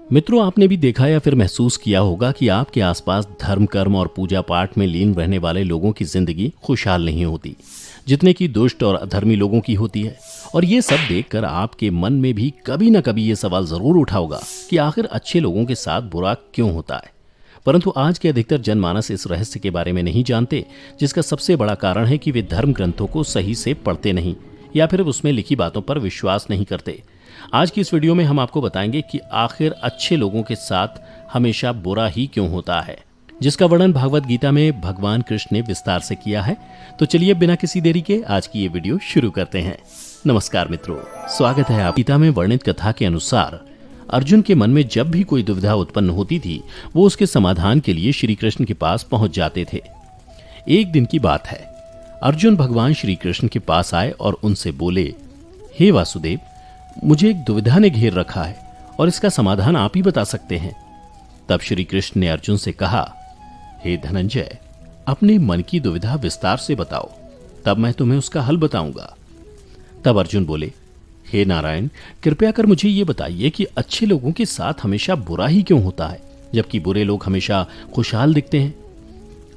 मित्रों, आपने भी देखा या फिर महसूस किया होगा कि आपके आसपास धर्म, कर्म और पूजा पाठ में लीन रहने वाले लोगों की जिंदगी खुशहाल नहीं होती जितने की दुष्ट और अधर्मी लोगों की होती है। और ये सब देखकर आपके मन में भी कभी ना कभी ये सवाल जरूर उठा होगा कि आखिर अच्छे लोगों के साथ बुरा क्यों होता है। परंतु आज के अधिकतर जनमानस इस रहस्य के बारे में नहीं जानते, जिसका सबसे बड़ा कारण है कि वे धर्म ग्रंथों को सही से पढ़ते नहीं या फिर उसमें लिखी बातों पर विश्वास नहीं करते। आज की इस वीडियो में हम आपको बताएंगे कि आखिर अच्छे लोगों के साथ हमेशा बुरा ही क्यों होता है, जिसका वर्णन भागवत गीता में भगवान कृष्ण ने विस्तार से किया है। तो चलिए बिना किसी देरी के आज की ये वीडियो शुरू करते हैं। नमस्कार मित्रों, स्वागत है आप। गीता में वर्णित कथा के अनुसार अर्जुन के मन में जब भी कोई दुविधा उत्पन्न होती थी, वो उसके समाधान के लिए श्री कृष्ण के पास पहुंच जाते थे। एक दिन की बात है, अर्जुन भगवान श्री कृष्ण के पास आए और उनसे बोले, हे वासुदेव, मुझे एक दुविधा ने घेर रखा है और इसका समाधान आप ही बता सकते हैं। तब श्री कृष्ण ने अर्जुन से कहा, हे धनंजय, अपने मन की दुविधा विस्तार से बताओ, तब मैं तुम्हें उसका हल बताऊंगा। तब अर्जुन बोले, हे नारायण, कृपया कर मुझे ये बताइए कि अच्छे लोगों के साथ हमेशा बुरा ही क्यों होता है, जबकि बुरे लोग हमेशा खुशहाल दिखते हैं।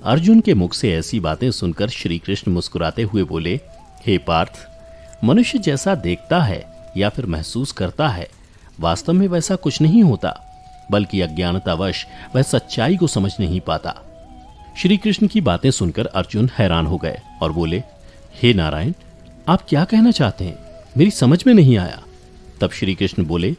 अर्जुन के मुख से ऐसी बातें सुनकर श्री कृष्ण मुस्कुराते हुए बोले, हे पार्थ, मनुष्य जैसा देखता है या फिर महसूस करता है, वास्तव में वैसा कुछ नहीं होता, बल्कि अज्ञानतावश वह सच्चाई को समझ नहीं पाता। श्री कृष्ण की बातें सुनकर अर्जुन हैरान हो गए और बोले, हे नारायण, आप क्या कहना चाहते हैं, मेरी समझ में नहीं आया। तब श्री कृष्ण बोले,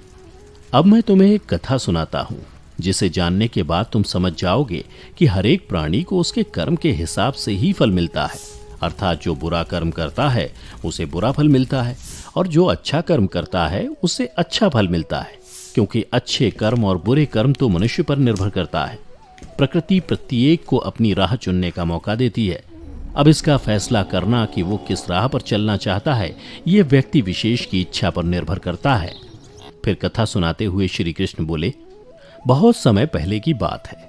अब मैं तुम्हें एक कथा सुनाता हूं, जिसे जानने के बाद तुम समझ जाओगे कि हर एक प्राणी को उसके कर्म के हिसाब से ही फल मिलता है। अर्थात जो बुरा कर्म करता है उसे बुरा फल मिलता है और जो अच्छा कर्म करता है उसे अच्छा फल मिलता है, क्योंकि अच्छे कर्म और बुरे कर्म तो मनुष्य पर निर्भर करता है। प्रकृति प्रत्येक को अपनी राह चुनने का मौका देती है। अब इसका फैसला करना कि वो किस राह पर चलना चाहता है, ये व्यक्ति विशेष की इच्छा पर निर्भर करता है। फिर कथा सुनाते हुए श्री कृष्ण बोले, बहुत समय पहले की बात है,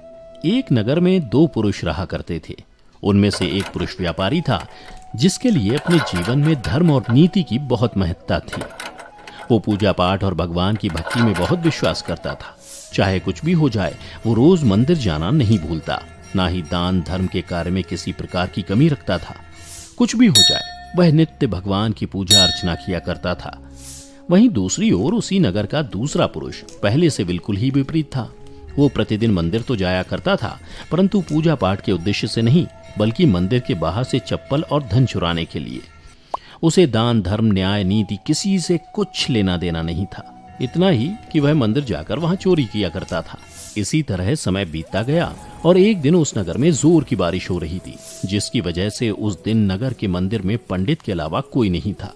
एक नगर में दो पुरुष रहा करते थे। उनमें से एक पुरुष व्यापारी था, जिसके लिए अपने जीवन में धर्म और नीति की बहुत महत्ता थी। वो पूजा पाठ और भगवान की भक्ति में बहुत विश्वास करता था। चाहे कुछ भी हो जाए, वो रोज मंदिर जाना नहीं भूलता, ना ही दान धर्म के कार्य में किसी प्रकार की कमी रखता था। कुछ भी हो जाए, वह नित्य भगवान की पूजा अर्चना किया करता था। वहीं दूसरी ओर उसी नगर का दूसरा पुरुष पहले से बिल्कुल ही विपरीत था। वो प्रतिदिन मंदिर तो जाया करता था, परंतु पूजा पाठ के उद्देश्य से नहीं, बल्कि मंदिर के बाहर से चप्पल और धन चुराने के लिए। उसे दान धर्म न्याय नीति किसी से कुछ लेना देना नहीं था, इतना ही कि वह मंदिर जाकर वहां चोरी किया करता था। इसी तरह समय बीतता गया और एक दिन उस नगर में जोर की बारिश हो रही थी, जिसकी वजह से उस दिन नगर के मंदिर में पंडित के अलावा कोई नहीं था।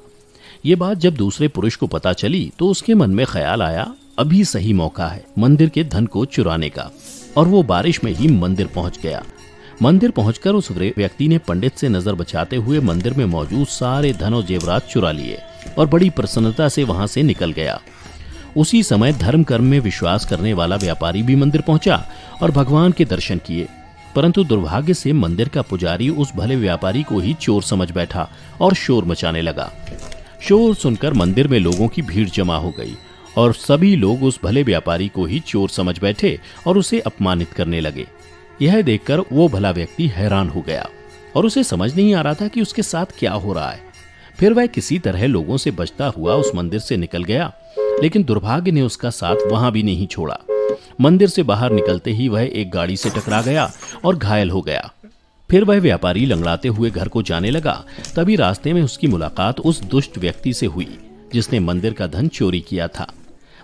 ये बात जब दूसरे पुरुष को पता चली तो उसके मन में ख्याल आया, अभी सही मौका है मंदिर के धन को चुराने का, और वो बारिश में ही मंदिर पहुंच गया। मंदिर पहुंचकर उस व्यक्ति ने पंडित से नजर बचाते हुए मंदिर में मौजूद सारे धन और जेवरात चुरा लिए और बड़ी प्रसन्नता से वहां से निकल गया। उसी समय धर्म कर्म में विश्वास करने वाला व्यापारी भी मंदिर पहुंचा और भगवान के दर्शन किए, परंतु दुर्भाग्य से मंदिर का पुजारी उस भले व्यापारी को ही चोर समझ बैठा और शोर मचाने लगा। शोर सुनकर मंदिर में लोगों की भीड़ जमा हो गई और सभी लोग उस भले व्यापारी को ही चोर समझ बैठे और उसे अपमानित करने लगे। यह देखकर वो भला व्यक्ति हैरान हो गया और उसे समझ नहीं आ रहा था कि उसके साथ क्या हो रहा है। फिर वह किसी तरह लोगों से बचता हुआ उस मंदिर से निकल गया, लेकिन दुर्भाग्य ने उसका साथ वहां भी नहीं छोड़ा। मंदिर से बाहर निकलते ही वह एक गाड़ी से टकरा गया और घायल हो गया। फिर वह व्यापारी लंगड़ाते हुए घर को जाने लगा। तभी रास्ते में उसकी मुलाकात उस दुष्ट व्यक्ति से हुई, जिसने मंदिर का धन चोरी किया था।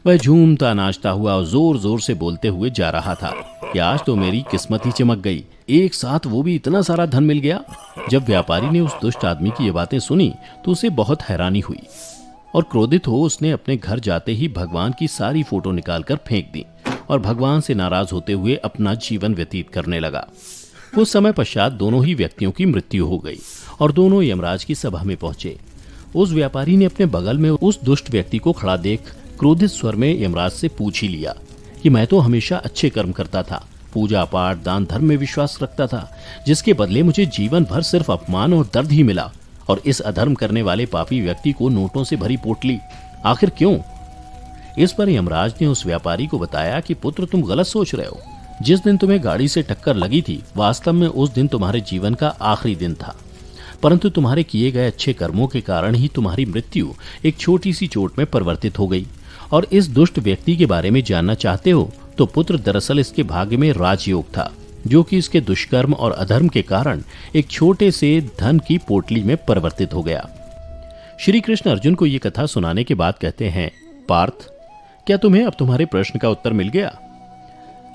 वह झूमता नाचता हुआ और जोर जोर से बोलते हुए जा रहा था कि आज तो मेरी किस्मत ही चमक गई, एक साथ वो भी इतना सारा धन मिल गया। जब व्यापारी ने उस दुष्ट आदमी की ये बातें सुनी तो उसे बहुत हैरानी हुई और क्रोधित हो उसने अपने घर जाते ही भगवान की सारी फोटो निकालकर फेंक दी और भगवान से नाराज होते हुए अपना जीवन व्यतीत करने लगा। कुछ समय पश्चात दोनों ही व्यक्तियों की मृत्यु हो गई और दोनों यमराज की सभा में पहुंचे। उस व्यापारी ने अपने बगल में उस दुष्ट व्यक्ति को खड़ा देख क्रोधित स्वर में यमराज से पूछ ही लिया कि मैं तो हमेशा अच्छे कर्म करता था, पूजा पाठ दान धर्म में विश्वास रखता था, जिसके बदले मुझे जीवन भर सिर्फ अपमान और दर्द ही मिला, और इस अधर्म करने वाले पापी व्यक्ति को नोटों से भरी पोटली, आखिर क्यों? इस पर यमराज ने उस व्यापारी को बताया कि पुत्र, तुम गलत सोच रहे हो। जिस दिन तुम्हें गाड़ी से टक्कर लगी थी, वास्तव में उस दिन तुम्हारे जीवन का आखिरी दिन था, परंतु तुम्हारे किए गए अच्छे कर्मों के कारण ही तुम्हारी मृत्यु एक छोटी सी चोट में परिवर्तित हो गई। और इस दुष्ट व्यक्ति के बारे में जानना चाहते हो तो पुत्र, दरअसल इसके भाग्य में राजयोग था, जो कि इसके दुष्कर्म और अधर्म के कारण एक छोटे से धन की पोटली में परिवर्तित हो गया। श्री कृष्ण अर्जुन को ये कथा सुनाने के बाद कहते हैं, पार्थ, क्या तुम्हें अब तुम्हारे प्रश्न का उत्तर मिल गया?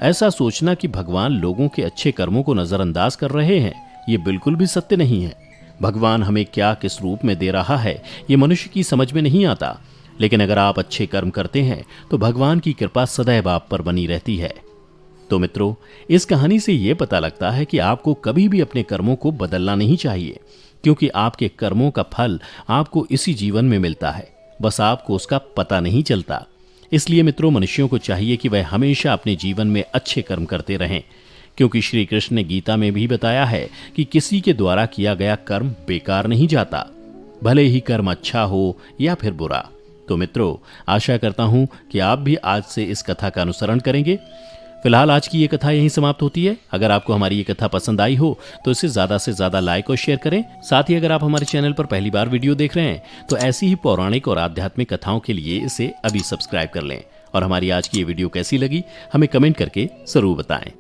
ऐसा सोचना कि भगवान लोगों के अच्छे कर्मों को नजरअंदाज कर रहे हैं, ये बिल्कुल भी सत्य नहीं है। भगवान हमें क्या किस रूप में दे रहा है, ये मनुष्य की समझ में नहीं आता। लेकिन अगर आप अच्छे कर्म करते हैं तो भगवान की कृपा सदैव आप पर बनी रहती है। तो मित्रों, इस कहानी से ये पता लगता है कि आपको कभी भी अपने कर्मों को बदलना नहीं चाहिए, क्योंकि आपके कर्मों का फल आपको इसी जीवन में मिलता है, बस आपको उसका पता नहीं चलता। इसलिए मित्रों, मनुष्यों को चाहिए कि वह हमेशा अपने जीवन में अच्छे कर्म करते रहें, क्योंकि श्री कृष्ण ने गीता में भी बताया है कि किसी के द्वारा किया गया कर्म बेकार नहीं जाता, भले ही कर्म अच्छा हो या फिर बुरा। तो मित्रों, आशा करता हूं कि आप भी आज से इस कथा का अनुसरण करेंगे। फिलहाल आज की ये कथा यहीं समाप्त होती है। अगर आपको हमारी ये कथा पसंद आई हो तो इसे ज़्यादा से ज़्यादा लाइक और शेयर करें। साथ ही अगर आप हमारे चैनल पर पहली बार वीडियो देख रहे हैं तो ऐसी ही पौराणिक और आध्यात्मिक कथाओं के लिए इसे अभी सब्सक्राइब कर लें। और हमारी आज की ये वीडियो कैसी लगी हमें कमेंट करके ज़रूर बताएं।